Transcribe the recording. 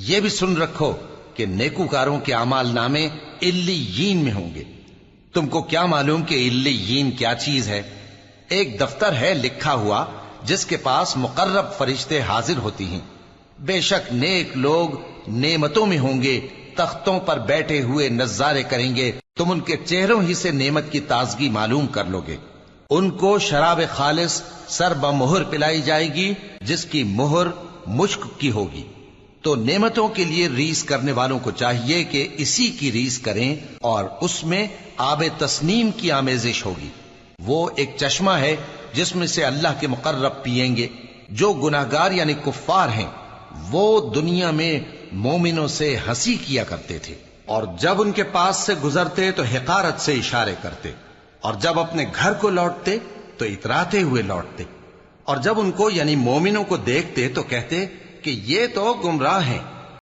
یہ بھی سن رکھو کہ نیکوکاروں کے اعمال نامے علیین میں ہوں گے۔ تم کو کیا معلوم کہ علیین کیا چیز ہے؟ ایک دفتر ہے لکھا ہوا جس کے پاس مقرب فرشتے حاضر ہوتی ہیں۔ بے شک نیک لوگ نعمتوں میں ہوں گے، تختوں پر بیٹھے ہوئے نظارے کریں گے، تم ان کے چہروں ہی سے نعمت کی تازگی معلوم کر لو گے۔ ان کو شراب خالص سر بمہر پلائی جائے گی جس کی مہر مشک کی ہوگی۔ تو نعمتوں کے لیے ریس کرنے والوں کو چاہیے کہ اسی کی ریس کریں، اور اس میں آب تسنیم کی آمیزش ہوگی۔ وہ ایک چشمہ ہے جس میں سے اللہ کے مقرب پیئیں گے۔ جو گناہگار یعنی کفار ہیں وہ دنیا میں مومنوں سے ہنسی کیا کرتے تھے، اور جب ان کے پاس سے گزرتے تو حقارت سے اشارے کرتے، اور جب اپنے گھر کو لوٹتے تو اتراتے ہوئے لوٹتے، اور جب ان کو یعنی مومنوں کو دیکھتے تو کہتے کہ یہ تو گمراہ ہیں۔